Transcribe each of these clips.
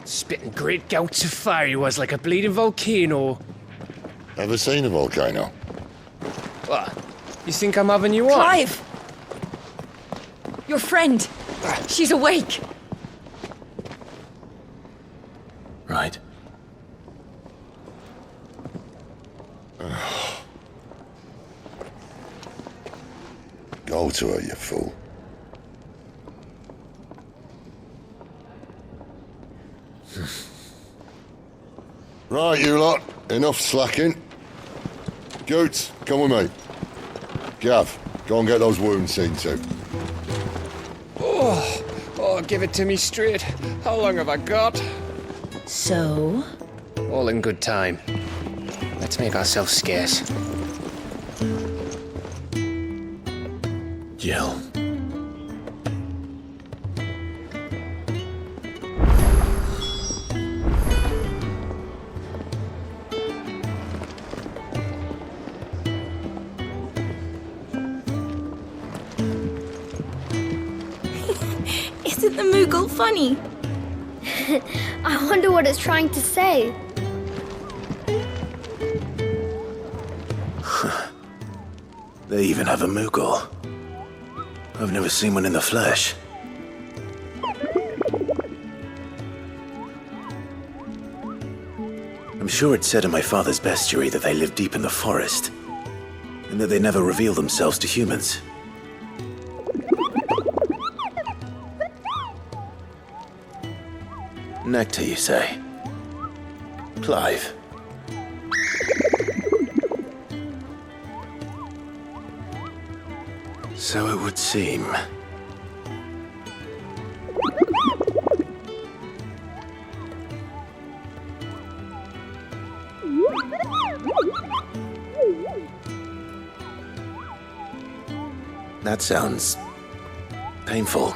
Spitting great gouts of fire he was, like a bleeding volcano. Ever seen a volcano? What? You think I'm having you on? Clive! Your friend! She's awake! Right. Go to her, you fool. Right, you lot. Enough slacking. Goots, come with me. Gav, go and get those wounds seen to. Oh, give it to me straight. How long have I got? So? All in good time. Let's make ourselves scarce. Jill. Isn't the Moogle funny? I wonder what it's trying to say. They even have a Moogle. I've never seen one in the flesh. I'm sure it said in my father's bestiary that they live deep in the forest, and that they never reveal themselves to humans. Nectar, you say? Clive. So it would seem. That sounds painful.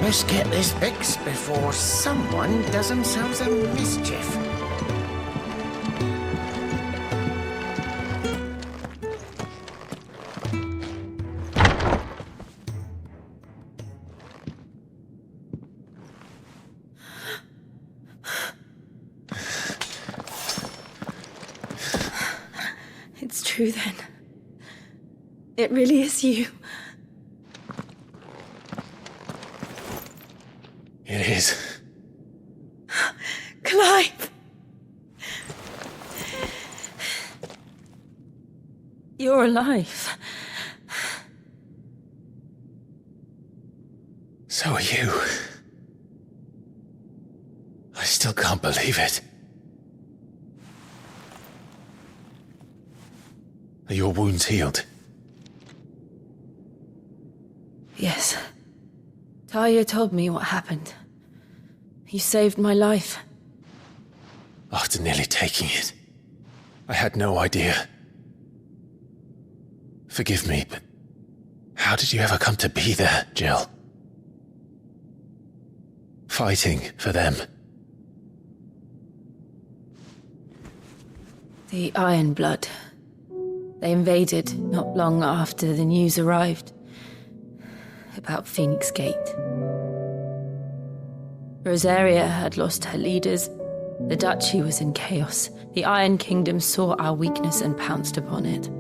Let's get this fixed before someone does themselves a mischief. It's true then. It really is you. It is. Clive! You're alive. So are you. I still can't believe it. Are your wounds healed? Yes. Talia told me what happened. You saved my life. After nearly taking it, I had no idea. Forgive me, but how did you ever come to be there, Jill? Fighting for them. The Iron Blood. They invaded not long after the news arrived about Phoenix Gate. Rosaria had lost her leaders. The Duchy was in chaos. The Iron Kingdom saw our weakness and pounced upon it.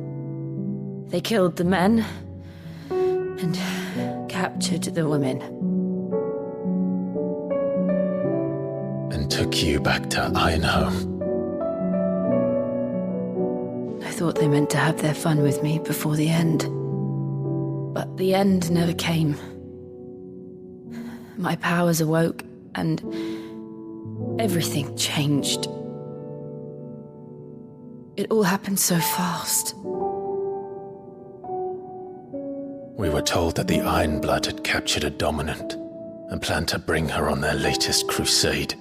They killed the men and captured the women. And took you back to Ironhome. I thought they meant to have their fun with me before the end. But the end never came. My powers awoke, and everything changed. It all happened so fast. We were told that the Ironblood had captured a dominant and planned to bring her on their latest crusade.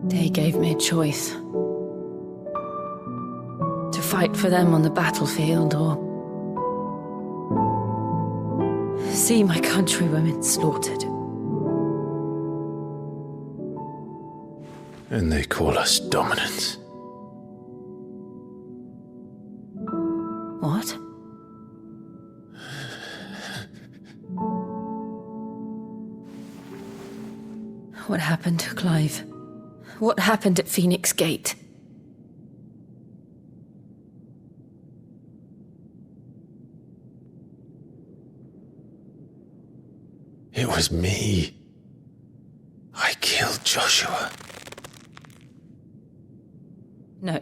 They gave me a choice. To fight for them on the battlefield or see my countrywomen slaughtered. And they call us dominants. What? What happened, Clive? What happened at Phoenix Gate? It was me. I killed Joshua. No,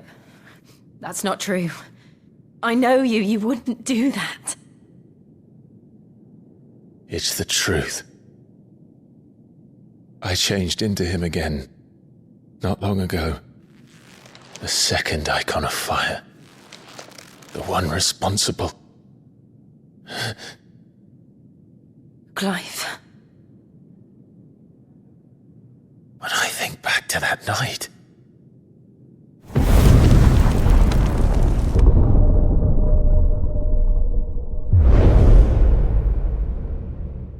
that's not true. I know you. You wouldn't do that. It's the truth. I changed into him again, not long ago. The second icon of fire. The one responsible. Clive. When I think back to that night...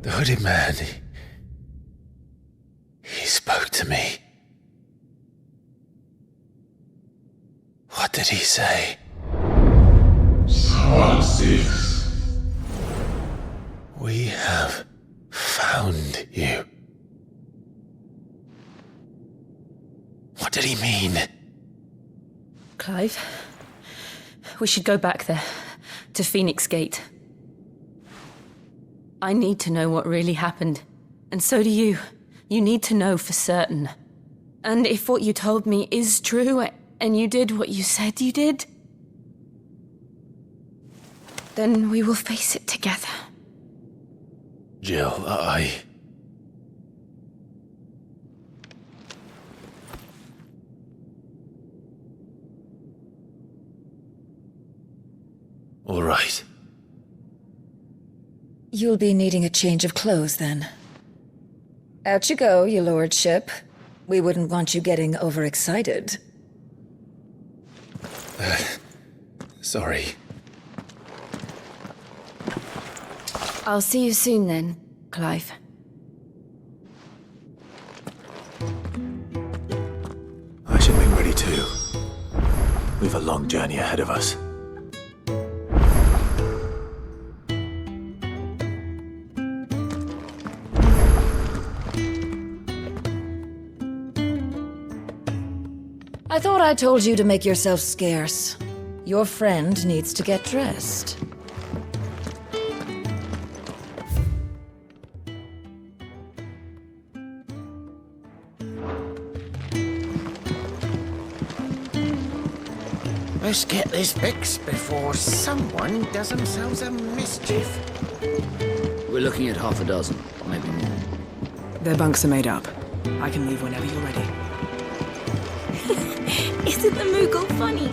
The hooded man, he spoke to me. What did he say? We have found you. What did he mean? Clive, we should go back there, to Phoenix Gate. I need to know what really happened, and so do you. You need to know for certain. And if what you told me is true, and you did what you said you did, then we will face it together. Jill, All right. You'll be needing a change of clothes, then. Out you go, your lordship. We wouldn't want you getting overexcited. Sorry. I'll see you soon then, Clive. I should be ready too. We've a long journey ahead of us. I thought I told you to make yourself scarce. Your friend needs to get dressed. Let's get this fixed before someone does themselves a mischief. We're looking at half a dozen, maybe more. Their bunks are made up. I can leave whenever you're ready. Isn't the Moogle funny?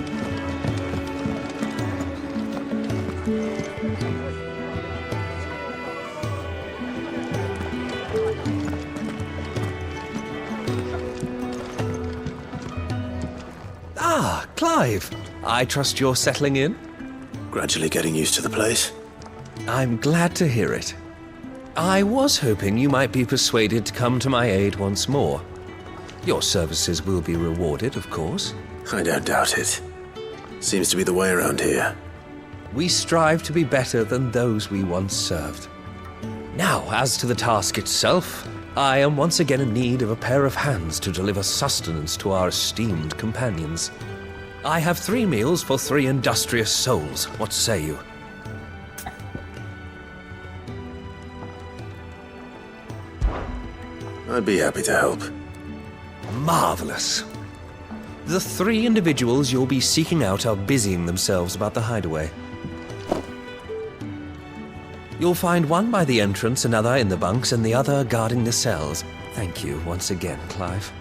Ah, Clive. I trust you're settling in? Gradually getting used to the place. I'm glad to hear it. I was hoping you might be persuaded to come to my aid once more. Your services will be rewarded, of course. I don't doubt it. Seems to be the way around here. We strive to be better than those we once served. Now, as to the task itself, I am once again in need of a pair of hands to deliver sustenance to our esteemed companions. I have 3 meals for 3 industrious souls. What say you? I'd be happy to help. Marvelous. The 3 individuals you'll be seeking out are busying themselves about the hideaway. You'll find one by the entrance, another in the bunks, and the other guarding the cells. Thank you once again, Clive.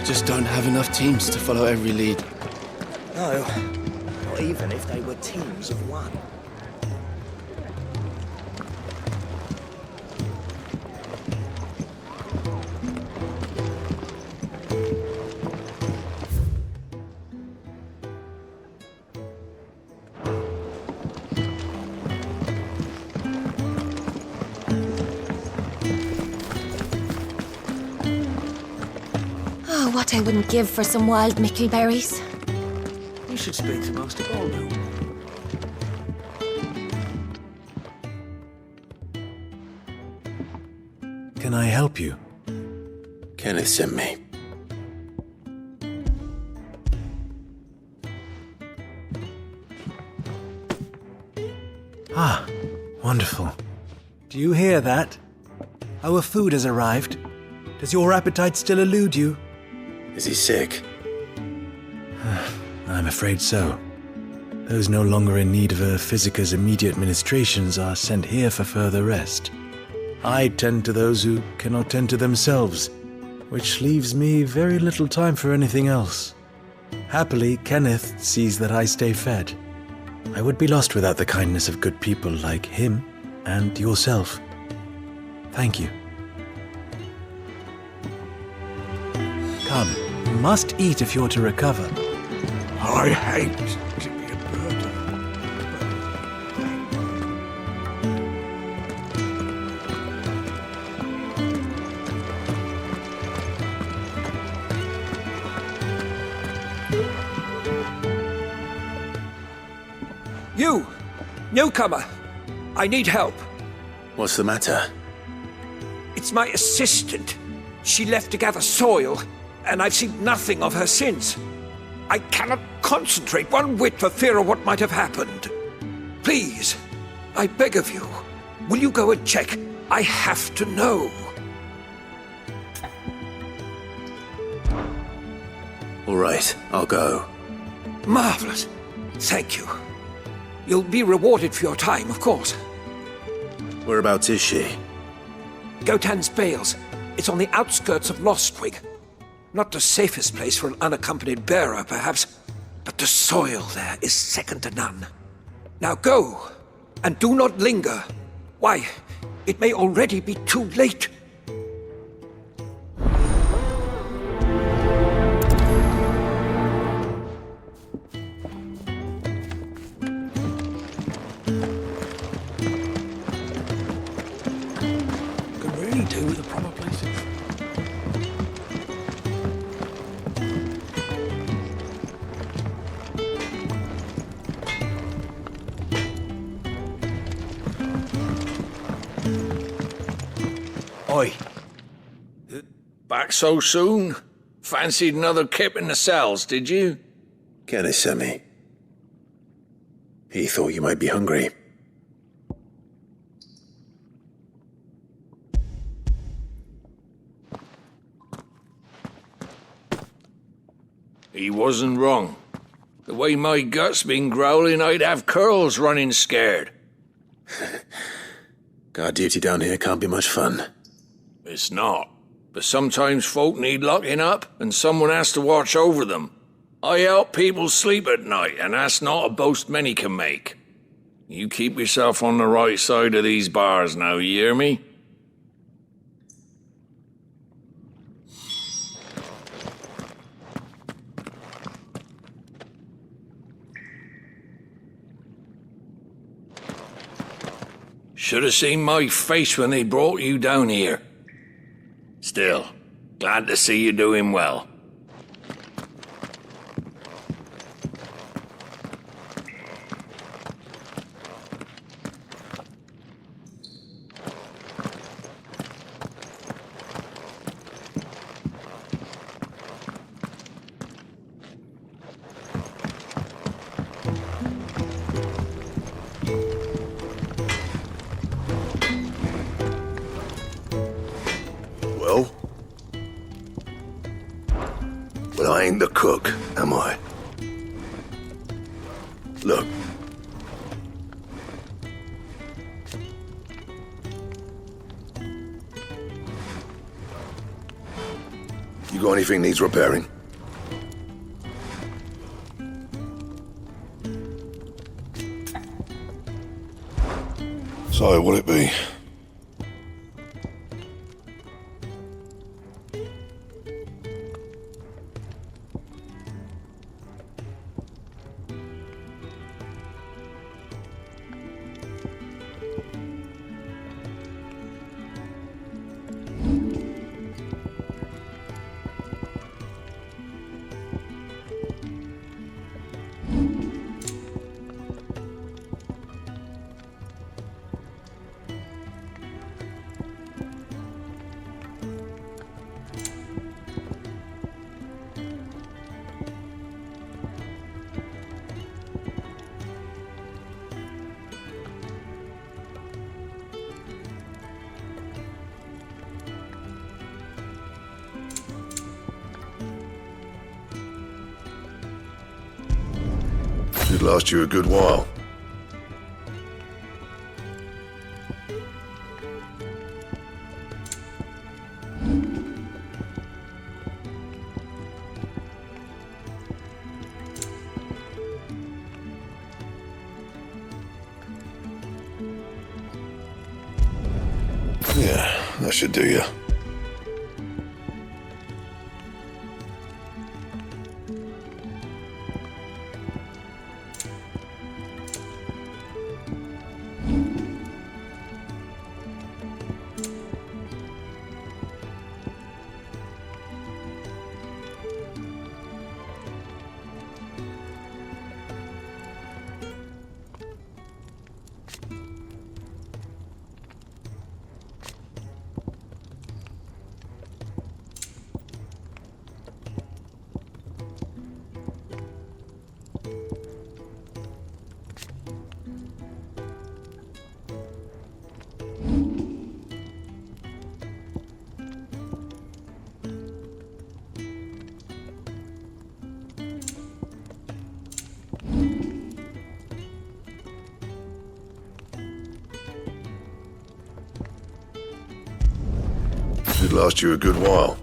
just don't have enough teams to follow every lead. No, not even if they were teams of one. Oh, what I wouldn't give for some wild mickleberries. You should speak to Master Barnabas. Can I help you? Kenneth sent me. Ah, wonderful. Do you hear that? Our food has arrived. Does your appetite still elude you? Is he sick? I'm afraid so. Those no longer in need of a Physica's immediate ministrations are sent here for further rest. I tend to those who cannot tend to themselves, which leaves me very little time for anything else. Happily, Kenneth sees that I stay fed. I would be lost without the kindness of good people like him and yourself. Thank you. Come, you must eat if you're to recover. I hate to be a burden. You! Newcomer! I need help. What's the matter? It's my assistant. She left to gather soil, and I've seen nothing of her since. I cannot concentrate one whit for fear of what might have happened. Please, I beg of you, will you go and check? I have to know. All right, I'll go. Marvelous. Thank you. You'll be rewarded for your time, of course. Whereabouts is she? Gotan's Bales. It's on the outskirts of Lostwig. Not the safest place for an unaccompanied bearer, perhaps, but the soil there is second to none. Now go, and do not linger. Why, it may already be too late. Can really do with the proper places. Oi. Back so soon? Fancied another kip in the cells, did you? Kenneth sent me. He thought you might be hungry. He wasn't wrong. The way my gut's been growling, I'd have curls running scared. Guard duty down here can't be much fun. It's not. But sometimes folk need locking up, and someone has to watch over them. I help people sleep at night, and that's not a boast many can make. You keep yourself on the right side of these bars now, you hear me? Should have seen my face when they brought you down here. Still, glad to see you doing well. But I ain't the cook, am I? Look. You You got anything needs repairing? So, what'll it be? Should last you a good while. Yeah, that should do you. Should last you a good while.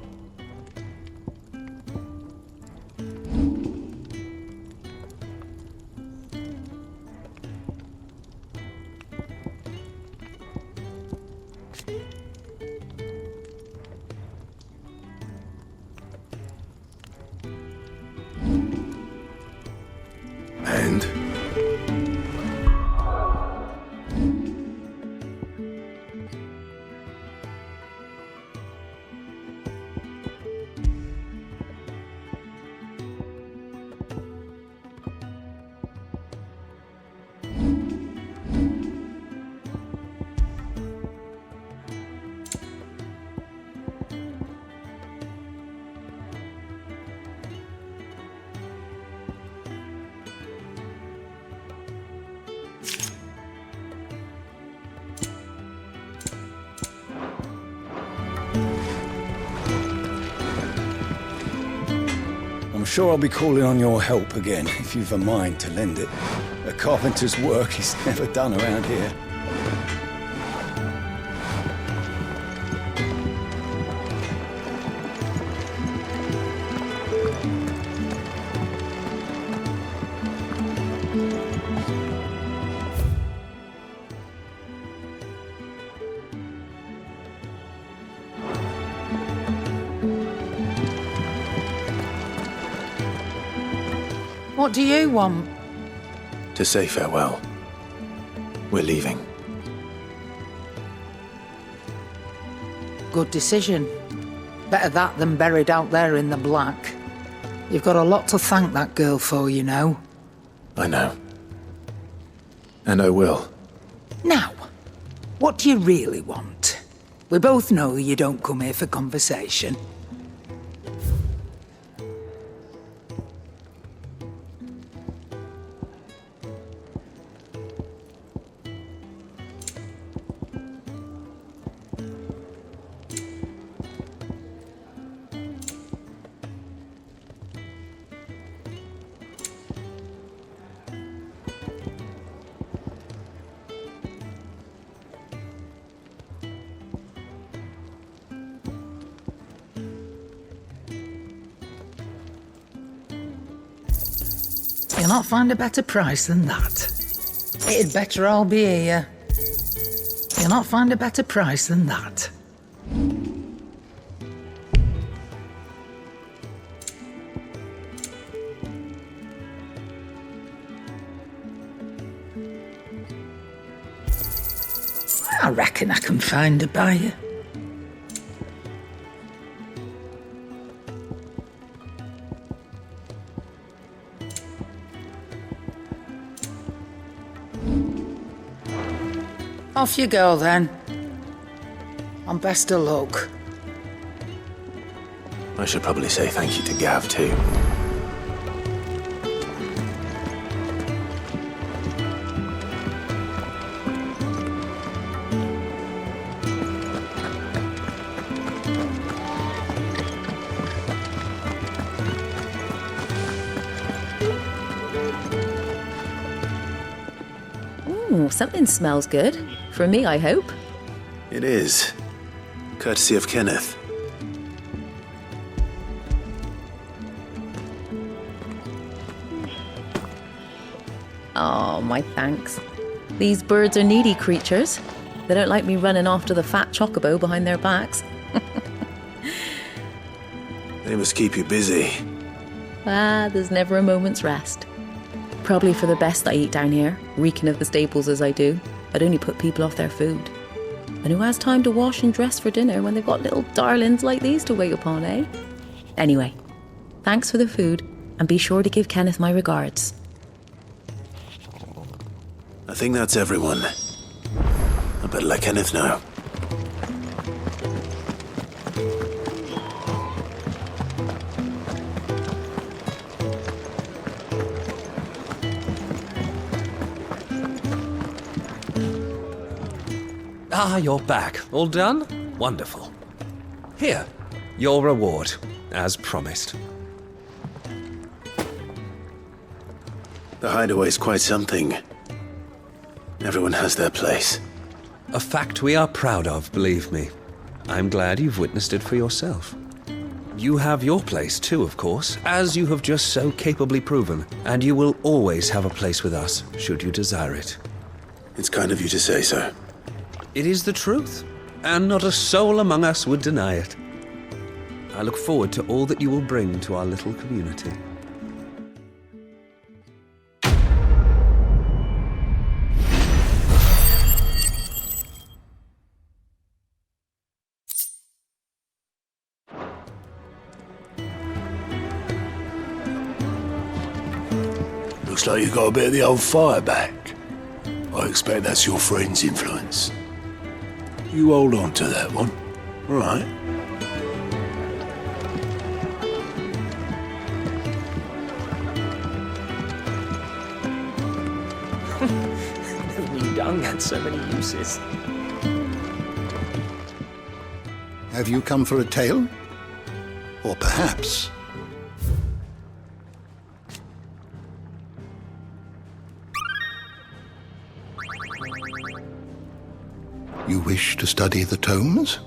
And? I'm sure I'll be calling on your help again, if you've a mind to lend it. A carpenter's work is never done around here. What do you want? To say farewell. We're leaving. Good decision. Better that than buried out there in the black. You've got a lot to thank that girl for, you know. I know. And I will. Now, what do you really want? We both know you don't come here for conversation. You'll not find a better price than that. It'd better all be here. You'll not find a better price than that. I reckon I can find a buyer. Off you go then. And best of luck. I should probably say thank you to Gav too. Something smells good. For me, I hope. It is. Courtesy of Kenneth. Oh, my thanks. These birds are needy creatures. They don't like me running after the fat chocobo behind their backs. They must keep you busy. There's never a moment's rest. Probably for the best I eat down here, reeking of the staples as I do. I'd only put people off their food. And who has time to wash and dress for dinner when they've got little darlings like these to wait upon, eh? Anyway, thanks for the food, and be sure to give Kenneth my regards. I think that's everyone. I better let Kenneth know. Ah, you're back. All done? Wonderful. Here, your reward, as promised. The hideaway's quite something. Everyone has their place. A fact we are proud of, believe me. I'm glad you've witnessed it for yourself. You have your place too, of course, as you have just so capably proven, and you will always have a place with us, should you desire it. It's kind of you to say so. It is the truth, and not a soul among us would deny it. I look forward to all that you will bring to our little community. Looks like you got a bit of the old fire back. I expect that's your friend's influence. You hold on to that one, all right? Never knew dung had so many uses. Have you come for a tale? Or perhaps... you wish to study the tomes?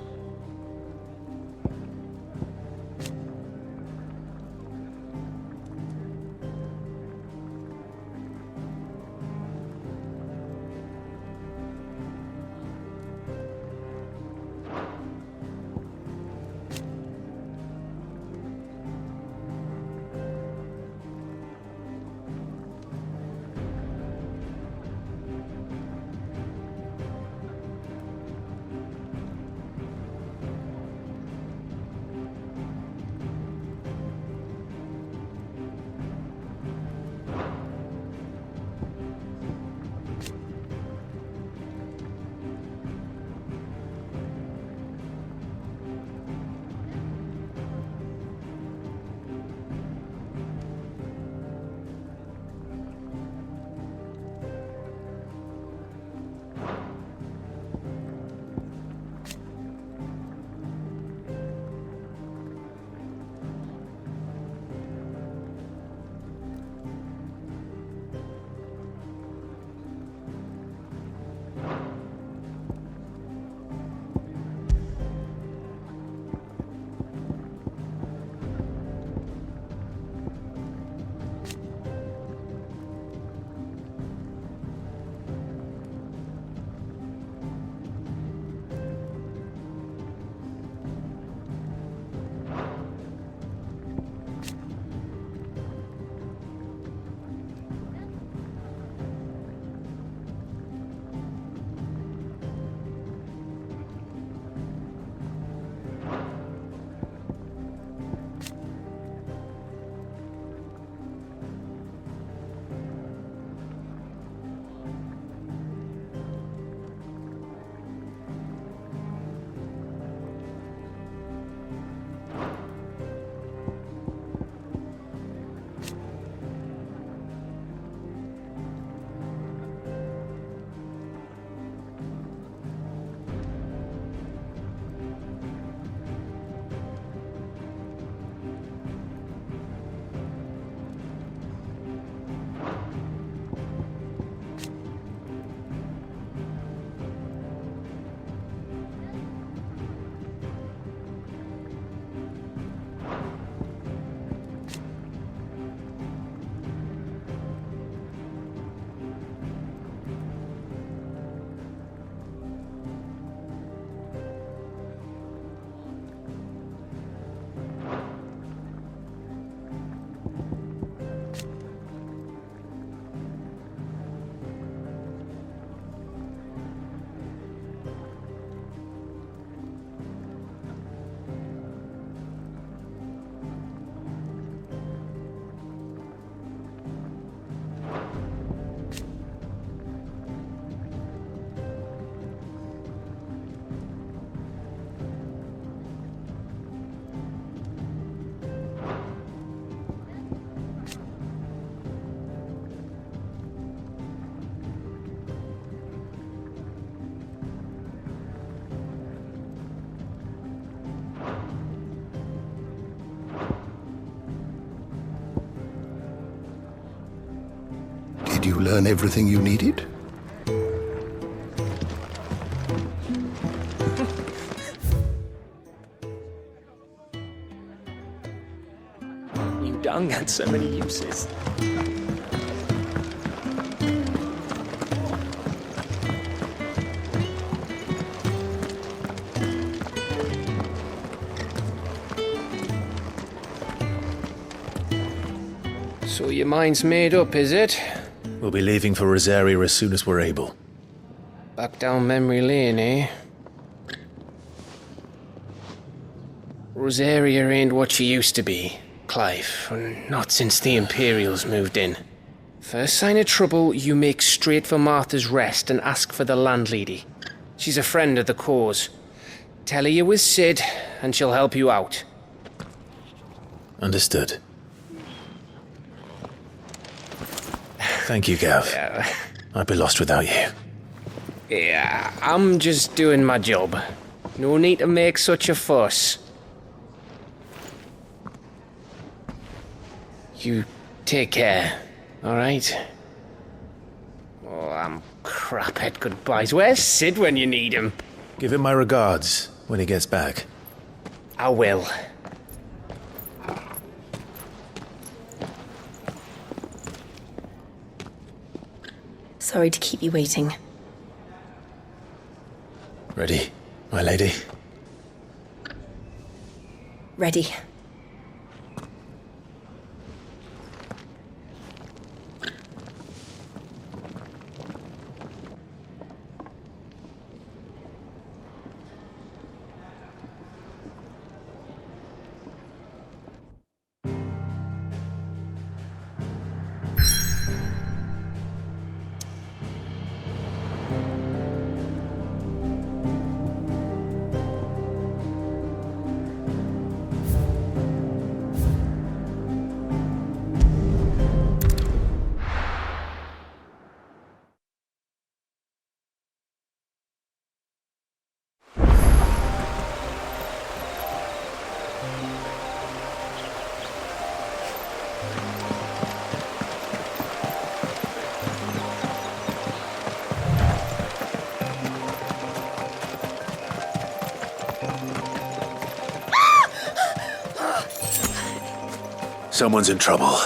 Did you learn everything you needed? Dung had so many uses. So your mind's made up, is it? We'll be leaving for Rosaria as soon as we're able. Back down memory lane, eh? Rosaria ain't what she used to be, Clive. Not since the Imperials moved in. First sign of trouble, you make straight for Martha's Rest and ask for the landlady. She's a friend of the cause. Tell her you was Cid, and she'll help you out. Understood. Thank you, Gav. I'd be lost without you. Yeah, I'm just doing my job. No need to make such a fuss. You take care, alright? Oh, I'm crap at goodbyes. Where's Cid when you need him? Give him my regards when he gets back. I will. Sorry to keep you waiting. Ready, my lady? Ready. Someone's in trouble.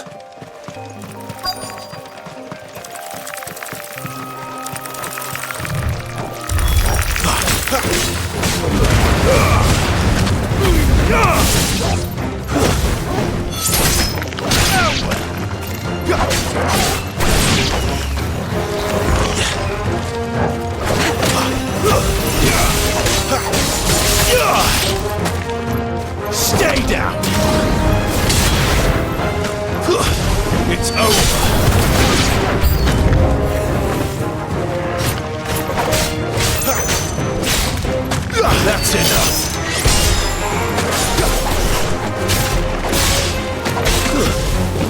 Stay down! It's over! That's enough!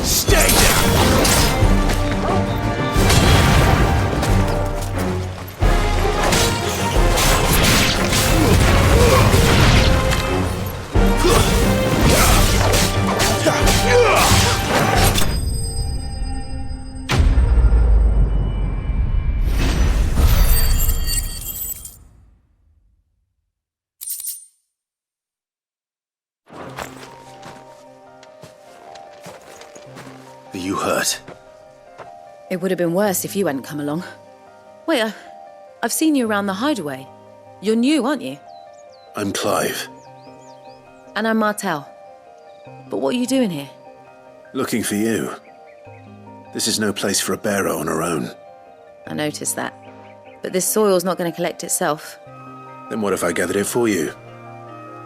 Stay down! Are you hurt? It would have been worse if you hadn't come along. Wait, I've seen you around the hideaway. You're new, aren't you? I'm Clive. And I'm Martel. But what are you doing here? Looking for you. This is no place for a bearer on her own. I noticed that. But this soil's not going to collect itself. Then what if I gathered it for you?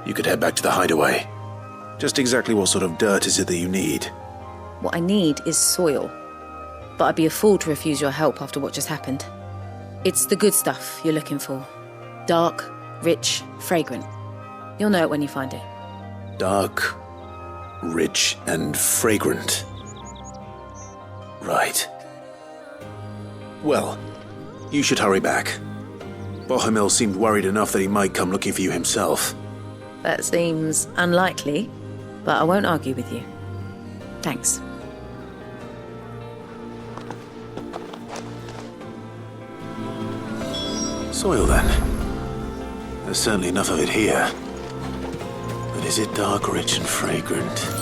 You could head back to the hideaway. Just exactly what sort of dirt is it that you need? What I need is soil. But I'd be a fool to refuse your help after what just happened. It's the good stuff you're looking for. Dark, rich, fragrant. You'll know it when you find it. Dark, rich, and fragrant. Right. Well, you should hurry back. Bahamut seemed worried enough that he might come looking for you himself. That seems unlikely, but I won't argue with you. Thanks. Soil, then. There's certainly enough of it here. But is it dark, rich, and fragrant?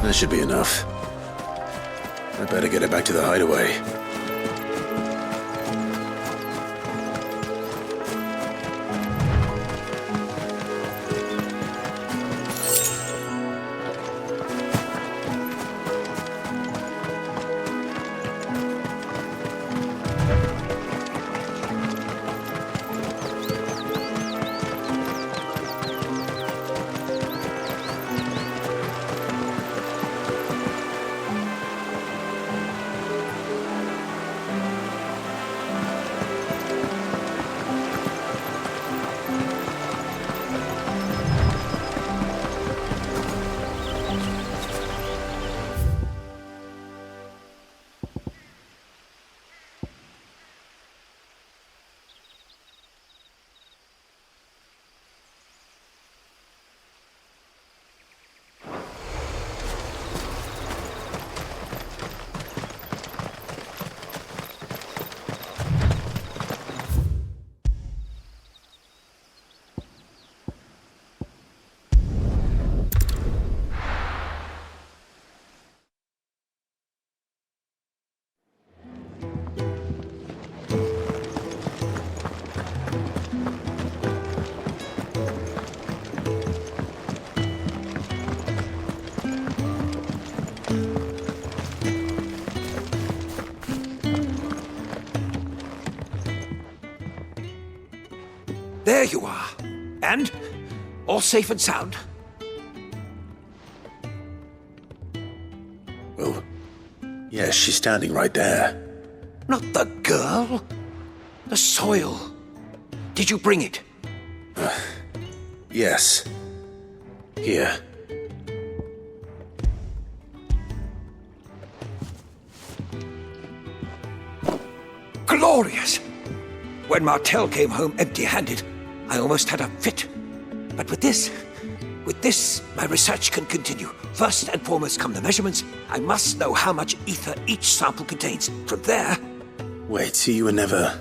That should be enough. I better get it back to the hideaway. There you are. And? All safe and sound? Well, yes, she's standing right there. Not the girl. The soil. Did you bring it? Yes. Here. Glorious! When Martel came home empty-handed, I almost had a fit. But with this, my research can continue. First and foremost come the measurements. I must know how much ether each sample contains. From there... Wait, so you were never...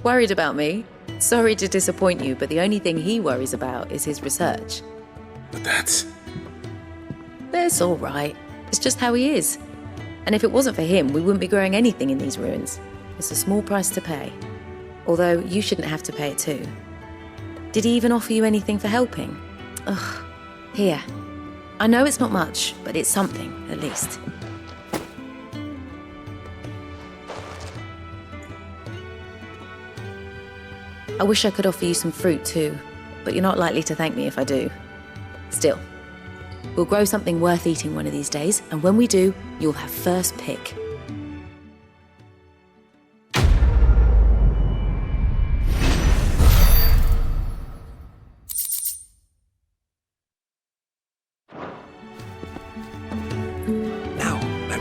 Worried about me? Sorry to disappoint you, but the only thing he worries about is his research. But that's all right. It's just how he is. And if it wasn't for him, we wouldn't be growing anything in these ruins. It's a small price to pay. Although, you shouldn't have to pay it too. Did he even offer you anything for helping? Ugh. Here. I know it's not much, but it's something, at least. I wish I could offer you some fruit too, but you're not likely to thank me if I do. Still, we'll grow something worth eating one of these days, and when we do, you'll have first pick.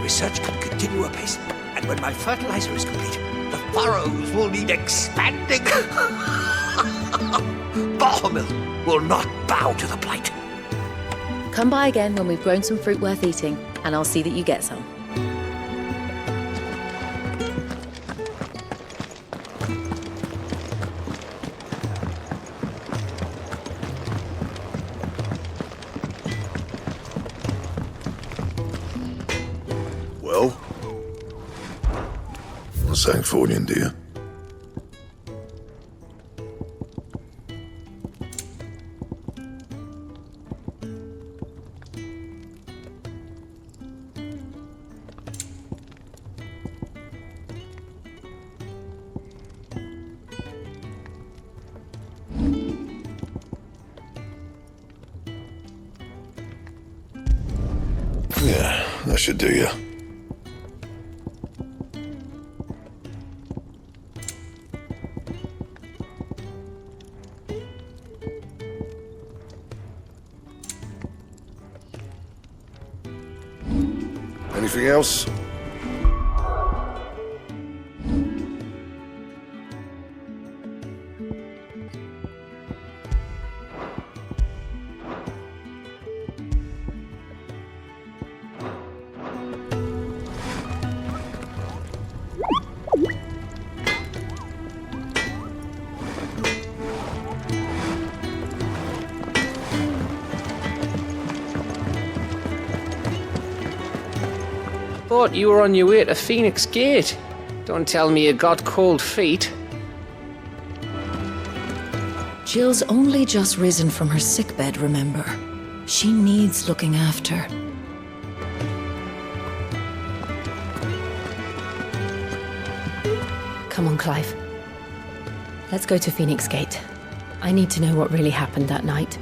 Research can continue apace, and when my fertilizer is complete, the furrows will need expanding. Bahamut will not bow to the blight. Come by again when we've grown some fruit worth eating, and I'll see that you get some. Something for you, dear. should do you. Anything else? Thought you were on your way to Phoenix Gate. Don't tell me you got cold feet. Jill's only just risen from her sickbed, remember? She needs looking after. Come on, Clive. Let's go to Phoenix Gate. I need to know what really happened that night.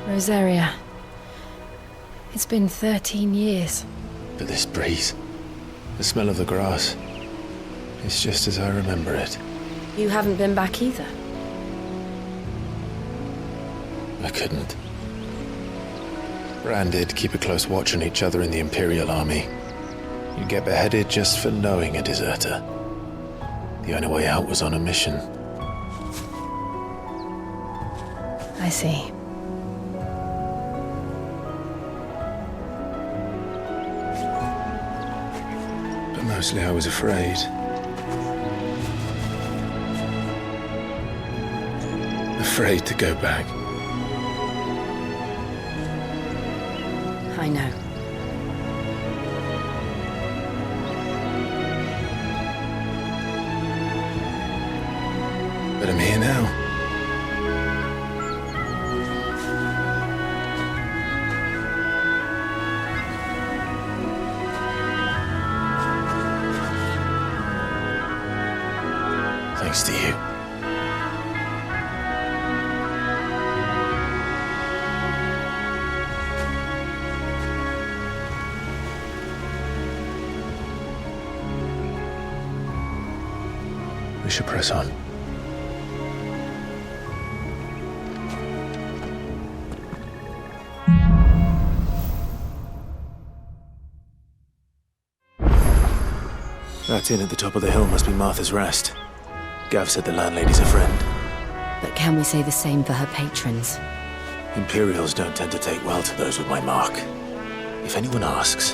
Rosaria. It's been 13 years. But this breeze, the smell of the grass, it's just as I remember it. You haven't been back either. I couldn't. Branded, keep a close watch on each other in the Imperial Army. You get beheaded just for knowing a deserter. The only way out was on a mission. I see. But mostly I was afraid. Afraid to go back. I know. But I'm here now. Thanks to you. We should press on. That inn at the top of the hill must be Martha's Rest. Gav said the landlady's a friend. But can we say the same for her patrons? Imperials don't tend to take well to those with my mark. If anyone asks,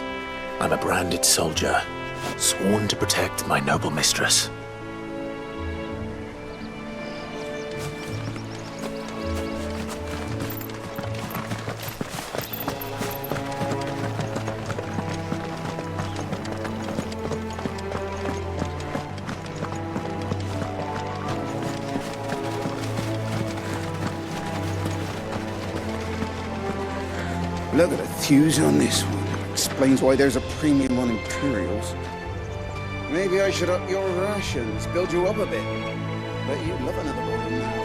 I'm a branded soldier, sworn to protect my noble mistress. Look at the thews on this one. Explains why there's a premium on Imperials. Maybe I should up your rations, build you up a bit. Bet you'd love another one now.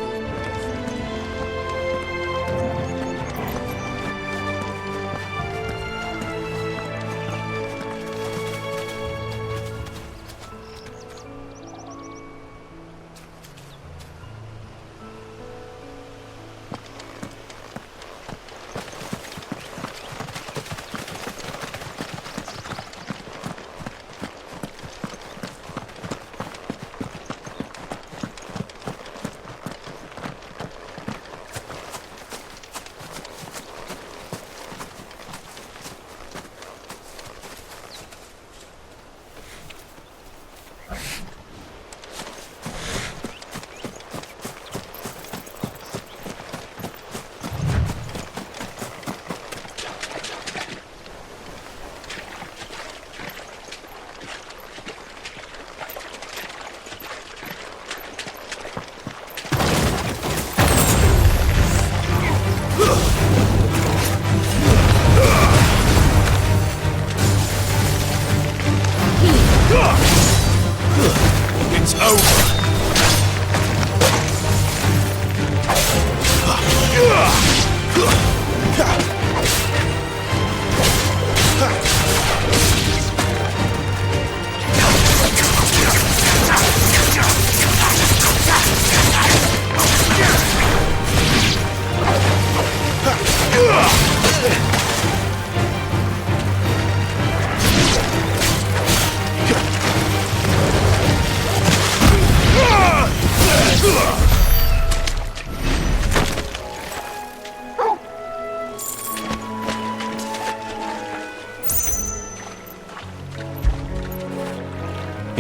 It's over!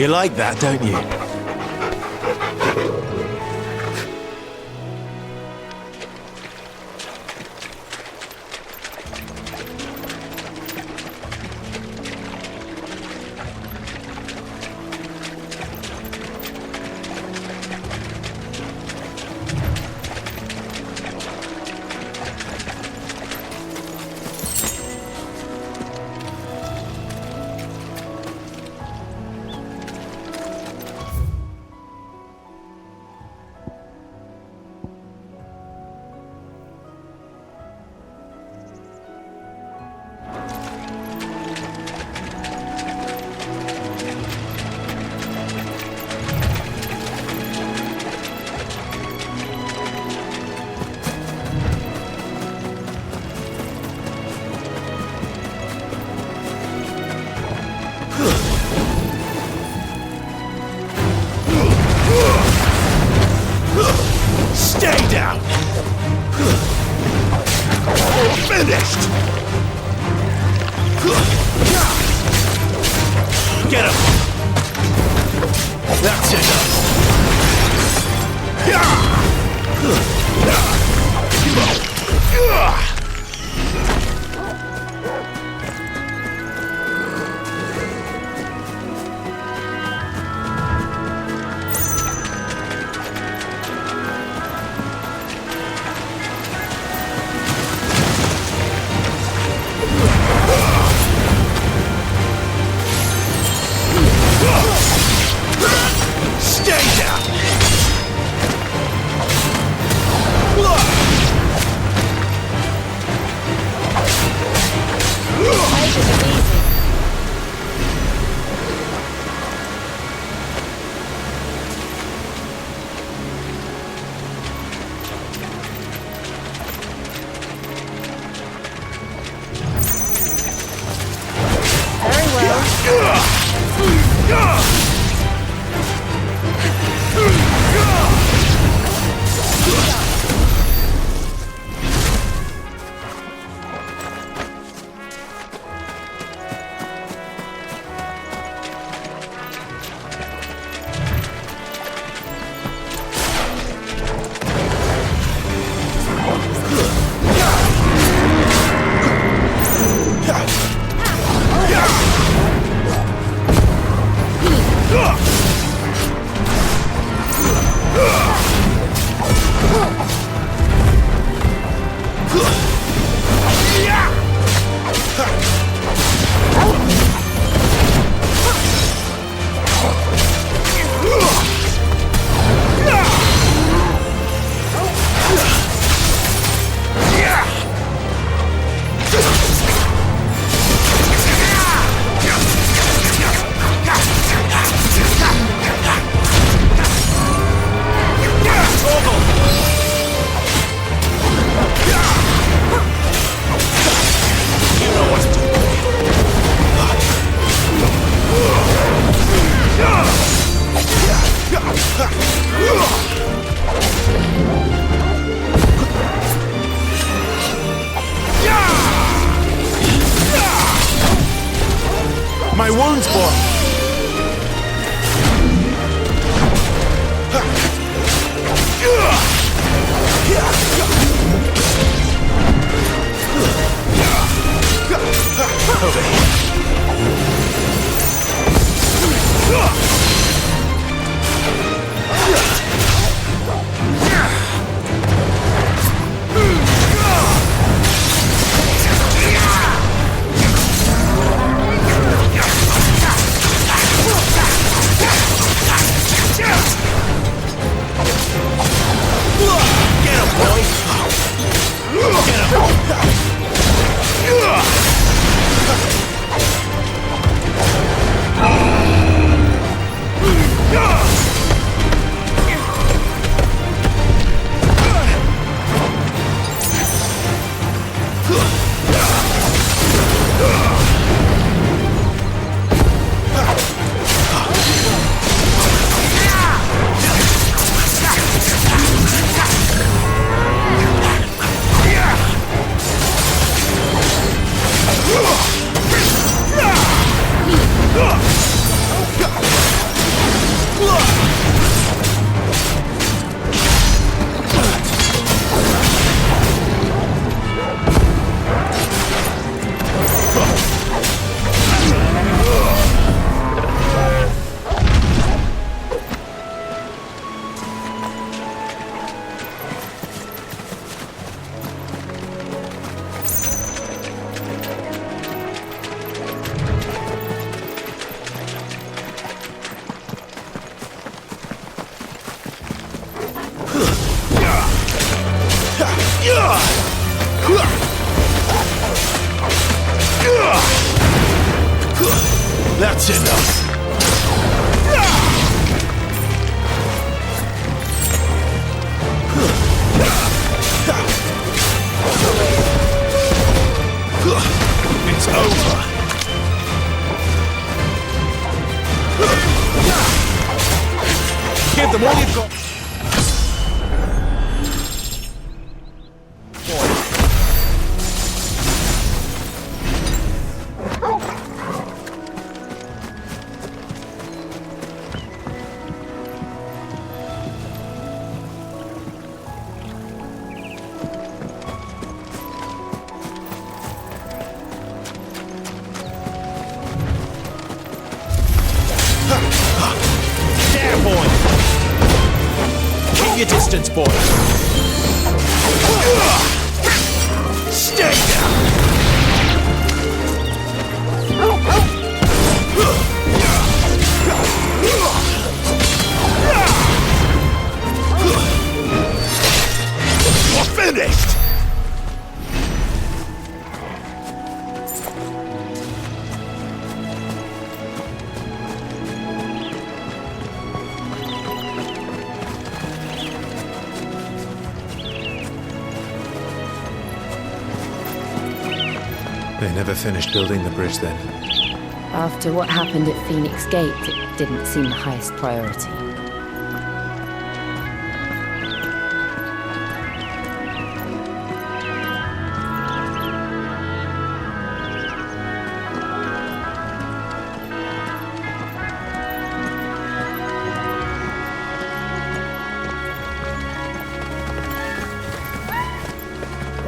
You like that, don't you? My wounds, boy! Over here. That's enough. It's over. Give them all you've got. Your distance, boy. Stay down. We're finished. They never finished building the bridge then. After what happened at Phoenix Gate, it didn't seem the highest priority.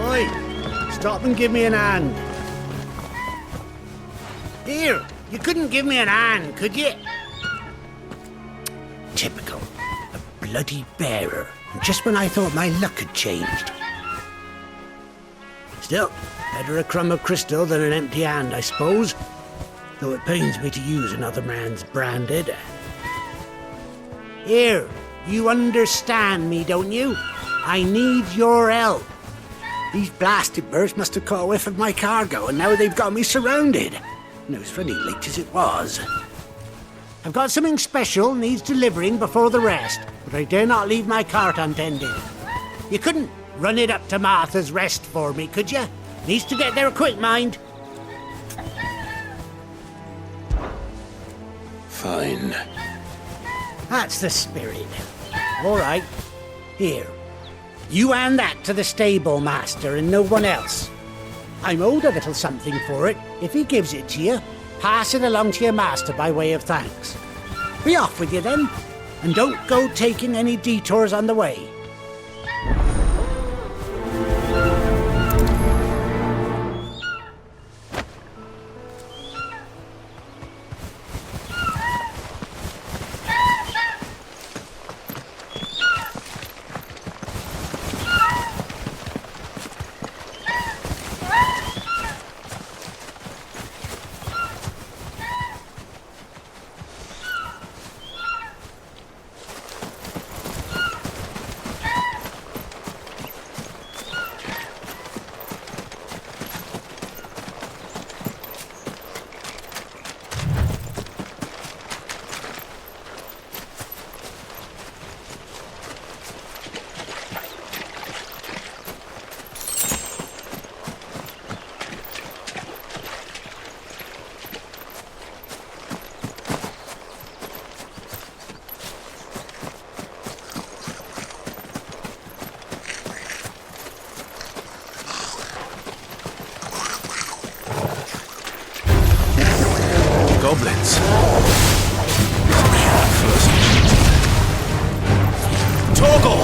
Oi! Stop and give me an hand. Here, you couldn't give me an hand, could you? Typical. A bloody bearer. Just when I thought my luck had changed. Still, better a crumb of crystal than an empty hand, I suppose. Though it pains me to use another man's branded. Here, you understand me, don't you? I need your help. These blasted birds must have caught a whiff of my cargo, and now they've got me surrounded. And it was funny late as it was. I've got something special needs delivering before the rest, but I dare not leave my cart untended. You couldn't run it up to Martha's Rest for me, could you? Needs to get there quick, mind. Fine. That's the spirit. All right. Here. You hand that to the stable master and no one else. I'm owed a little something for it. If he gives it to you, pass it along to your master by way of thanks. Be off with you then, and don't go taking any detours on the way. Goblins. Torgal!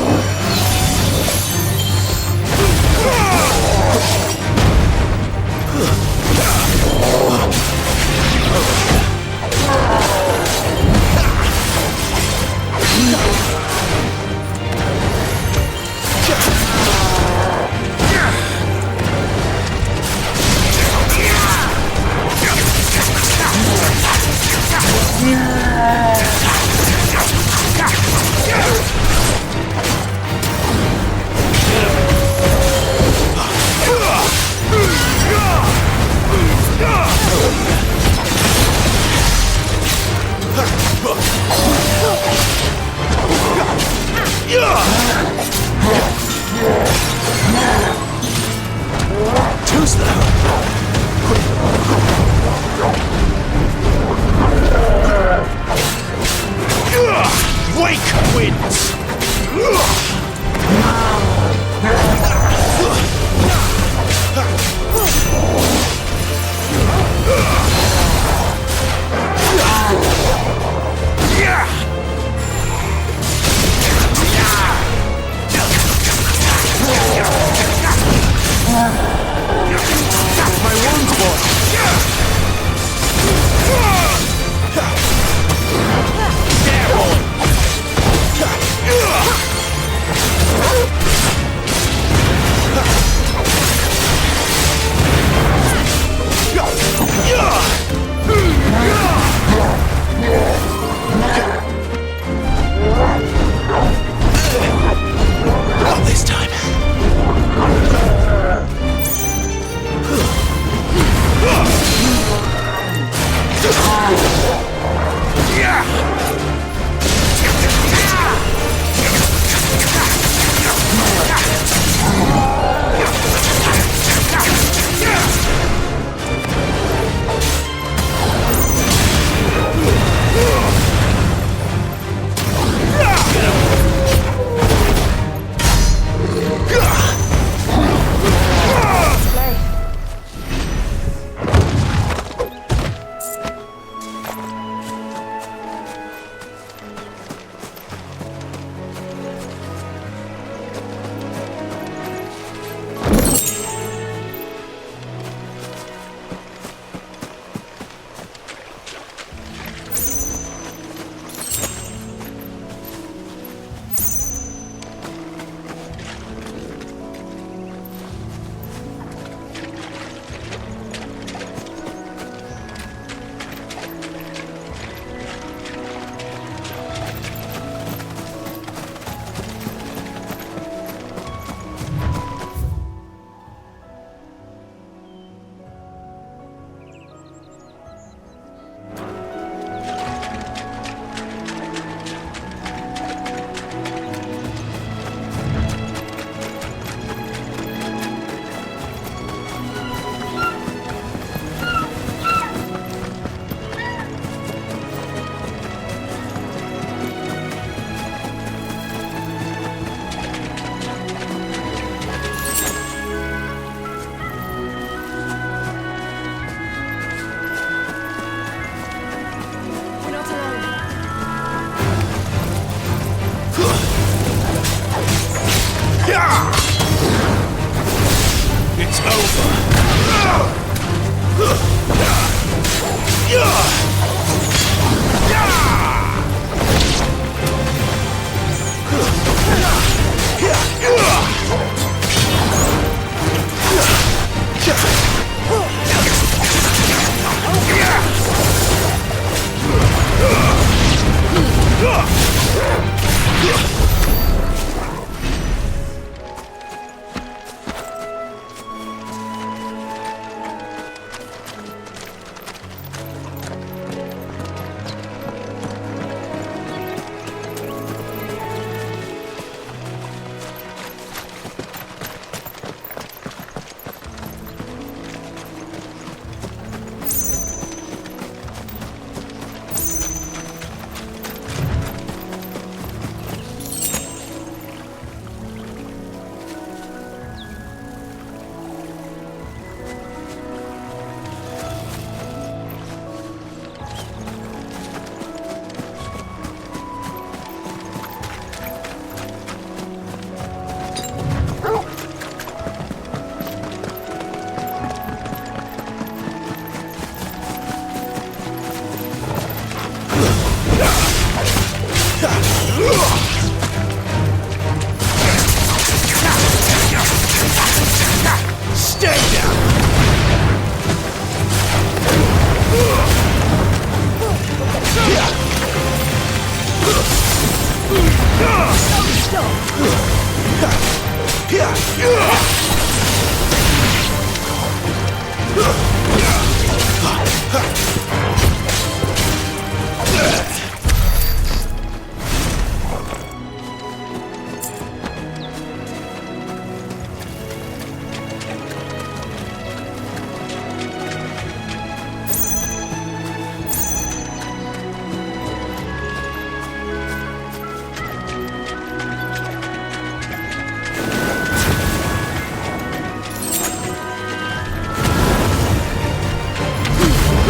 It's over.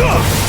Ugh!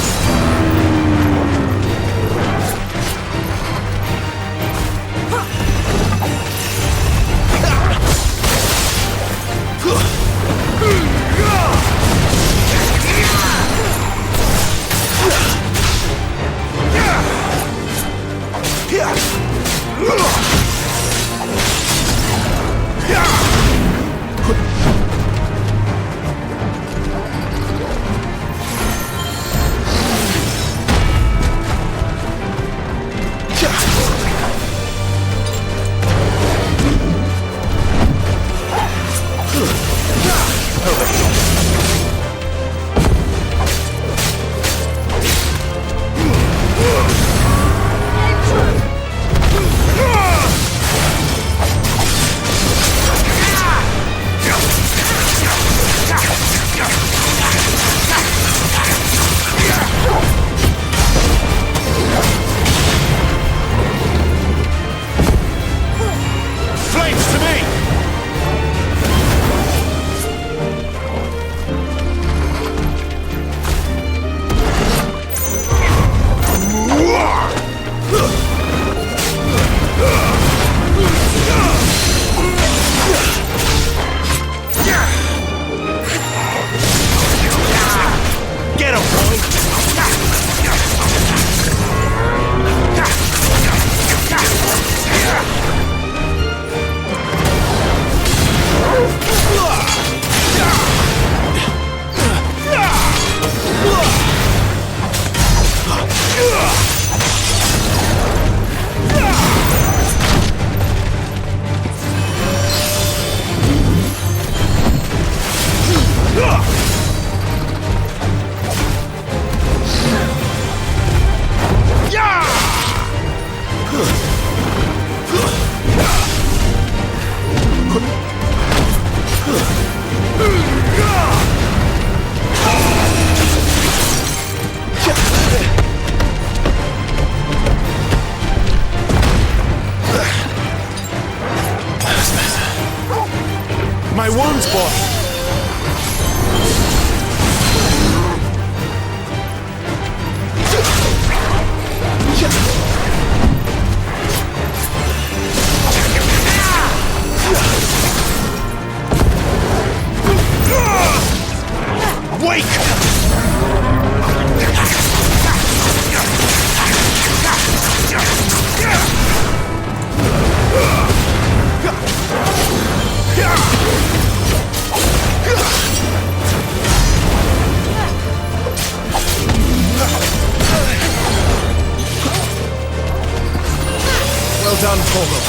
Well done, Torgal.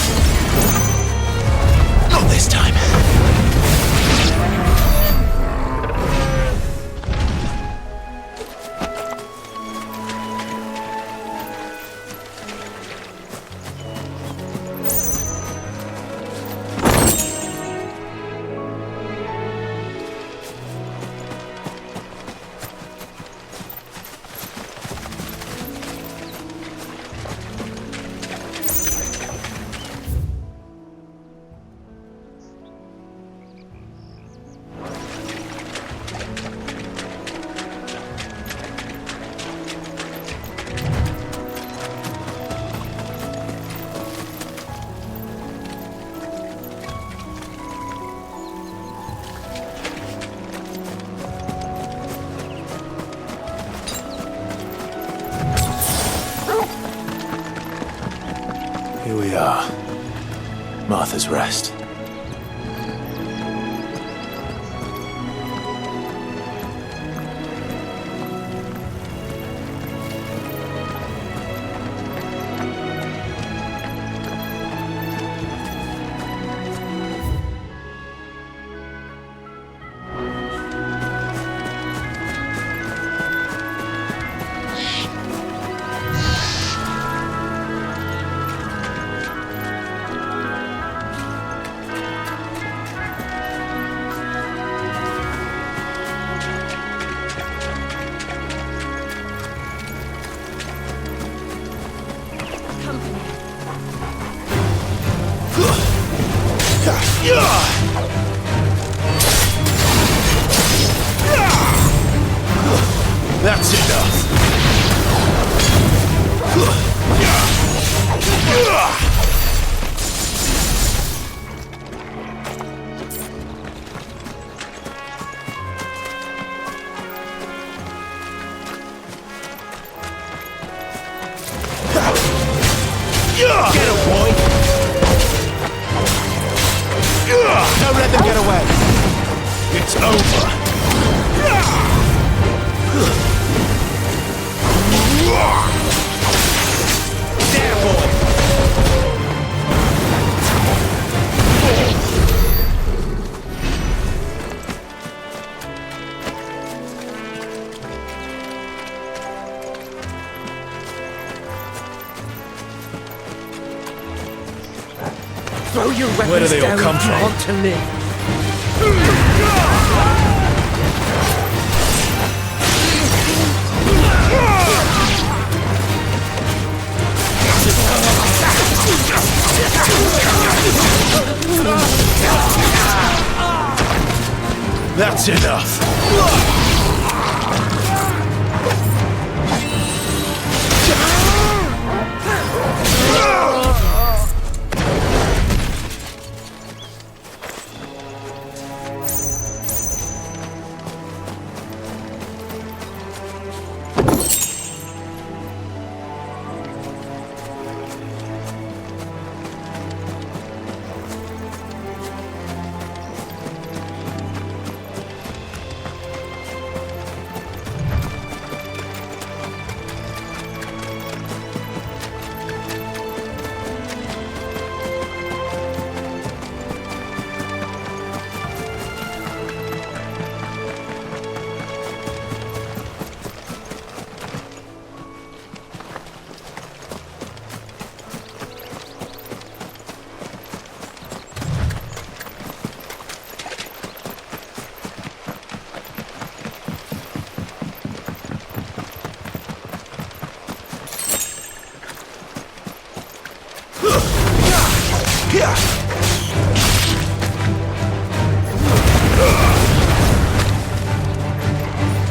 Not this time. Here we are. Martha's Rest. That's enough. Get him, boy! Don't let them get away! It's over! There, boy! Throw your weapons Where do they all down come if you from? want to live. That's enough.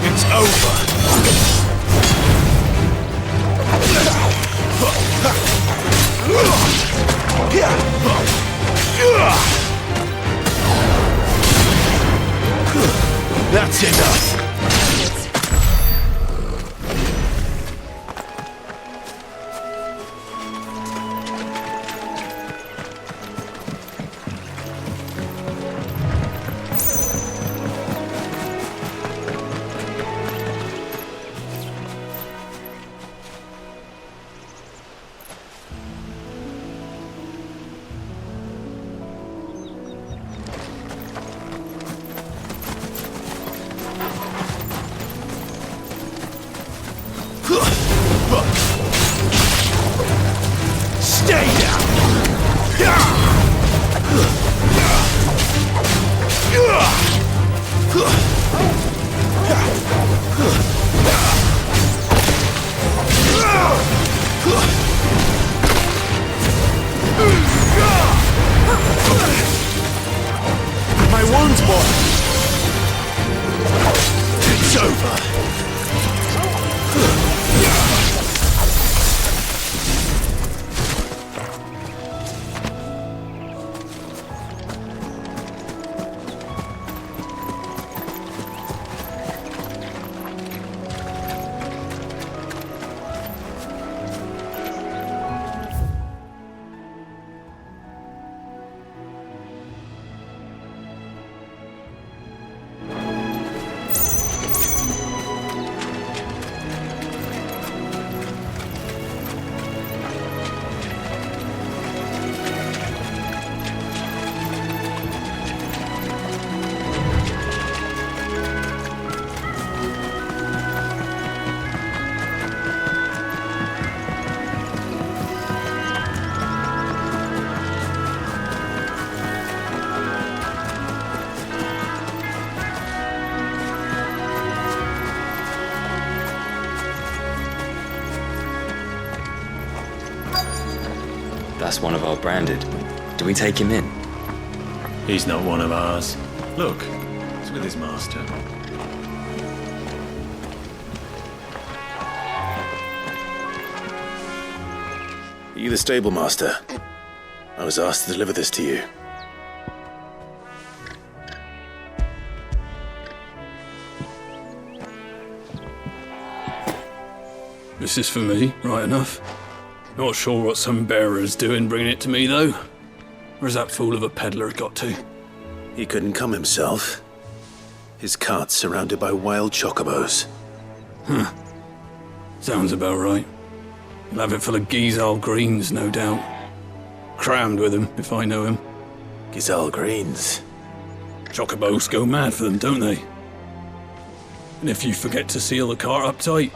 It's over. That's enough. My wounds, boy! It's over! That's one of our branded. Do we take him in? He's not one of ours. Look, he's with his master. Are you the stable master? I was asked to deliver this to you. This is for me, right enough. Not sure what some bearer's doing bringing it to me, though. Where's that fool of a peddler got to? He couldn't come himself. His cart's surrounded by wild chocobos. Huh. Sounds about right. He'll have it full of Gizal greens, no doubt. Crammed with him, if I know him. Gizal greens? Chocobos go mad for them, don't they? And if you forget to seal the cart up tight,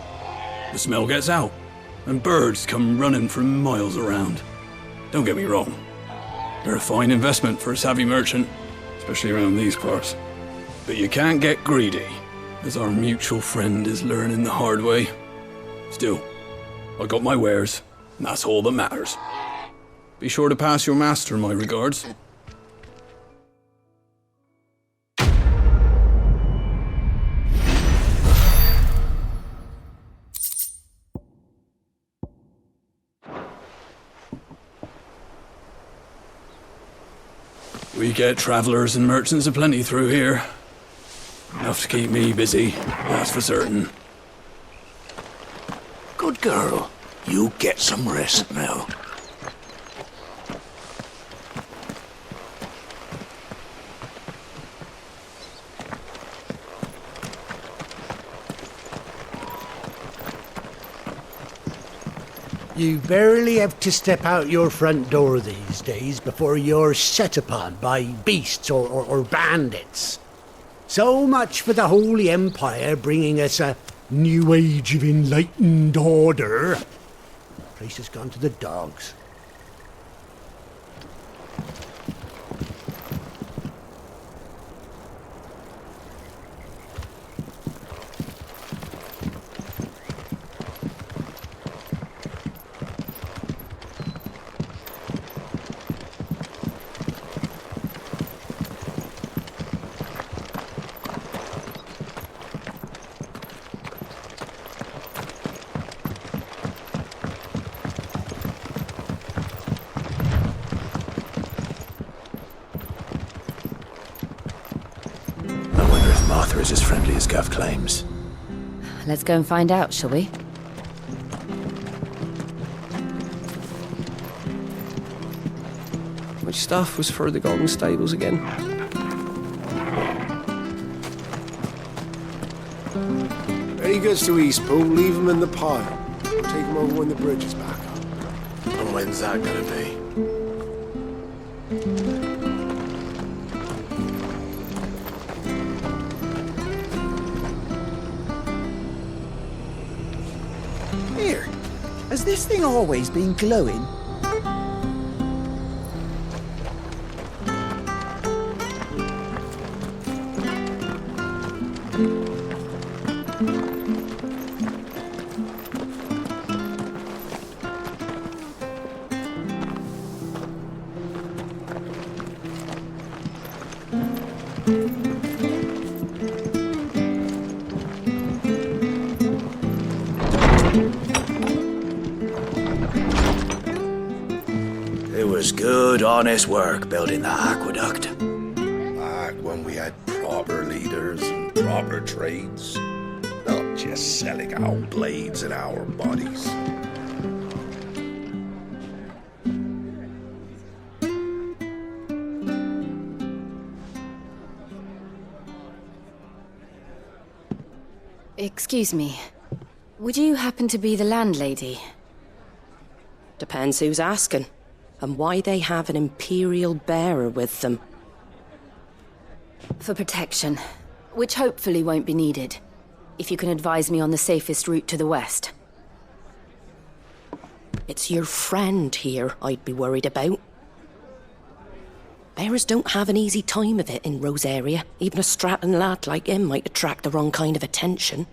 the smell gets out, and birds come running from miles around. Don't get me wrong. They're a fine investment for a savvy merchant, especially around these parts. But you can't get greedy, as our mutual friend is learning the hard way. Still, I got my wares, and that's all that matters. Be sure to pass your master my regards. We get travellers and merchants aplenty through here. Enough to keep me busy, that's for certain. Good girl. You get some rest now. You barely have to step out your front door these days before you're set upon by beasts or bandits. So much for the Holy Empire bringing us a new age of enlightened order. The place has gone to the dogs. Is as friendly as Gav claims. Let's go and find out, shall we? Which stuff was for the golden stables again? Any goods to Eastpool, leave them in the pile. We'll take them over when the bridge is back up. And when's that gonna be? Has this thing always been glowing? It was good, honest work building the aqueduct. Back when we had proper leaders and proper trades. Not just selling our blades and our bodies. Excuse me. Would you happen to be the landlady? Depends who's asking, and why they have an Imperial bearer with them. For protection, which hopefully won't be needed. If you can advise me on the safest route to the west. It's your friend here I'd be worried about. Bearers don't have an easy time of it in Rose area. Even a Stratton lad like him might attract the wrong kind of attention.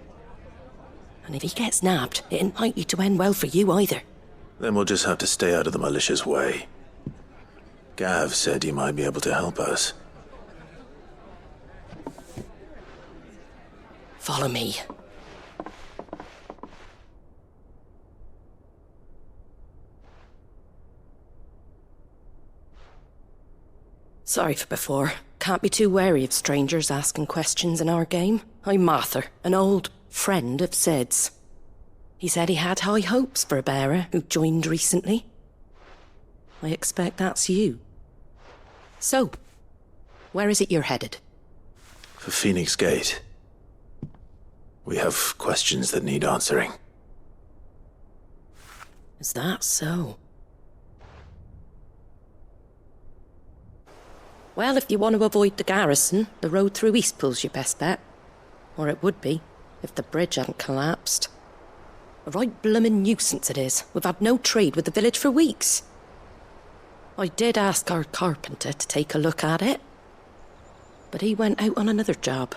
And if he gets nabbed, it ain't likely to end well for you either. Then we'll just have to stay out of the malicious way. Gav said you might be able to help us. Follow me. Sorry for before. Can't be too wary of strangers asking questions in our game. I'm Martha, an old friend of Sid's. He said he had high hopes for a bearer who joined recently. I expect that's you. So, where is it you're headed? For Phoenix Gate. We have questions that need answering. Is that so? Well, if you want to avoid the garrison, the road through Eastpool's your best bet. Or it would be, if the bridge hadn't collapsed. A right bloomin' nuisance it is. We've had no trade with the village for weeks. I did ask our carpenter to take a look at it. But he went out on another job,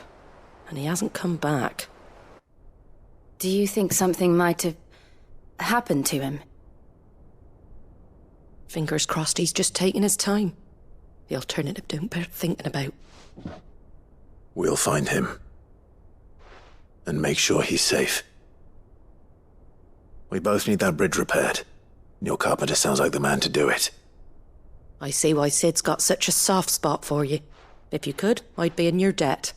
and he hasn't come back. Do you think something might have happened to him? Fingers crossed he's just taking his time. The alternative don't bear thinking about. We'll find him. And make sure he's safe. We both need that bridge repaired. Your carpenter sounds like the man to do it. I see why Sid's got such a soft spot for you. If you could, I'd be in your debt.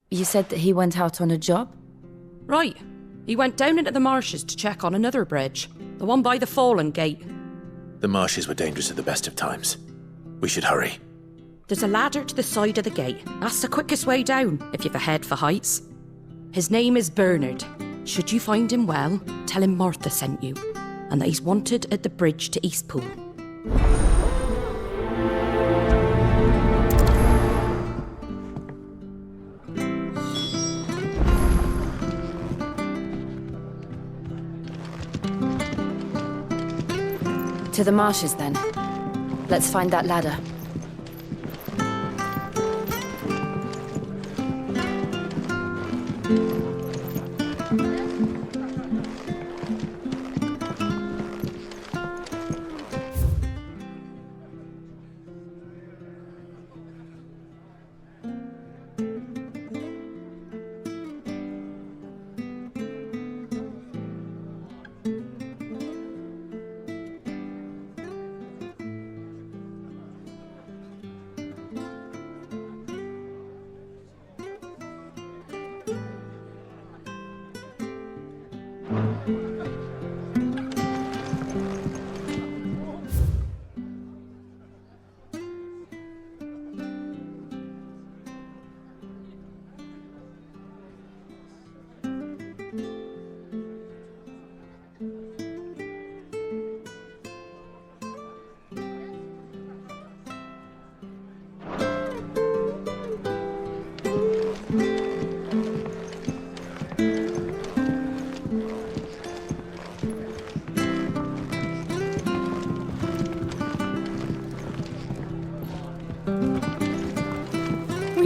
You said that he went out on a job? Right. He went down into the marshes to check on another bridge. The one by the Fallen Gate. The marshes were dangerous at the best of times. We should hurry. There's a ladder to the side of the gate. That's the quickest way down, if you've a head for heights. His name is Bernard. Should you find him well, tell him Martha sent you, and that he's wanted at the bridge to Eastpool. To the marshes, then. Let's find that ladder.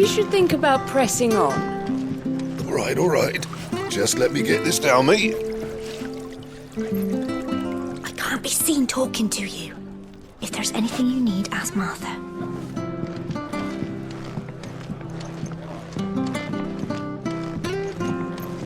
we should think about pressing on. All right. Just let me get this down, mate. I can't be seen talking to you. If there's anything you need, ask Martha.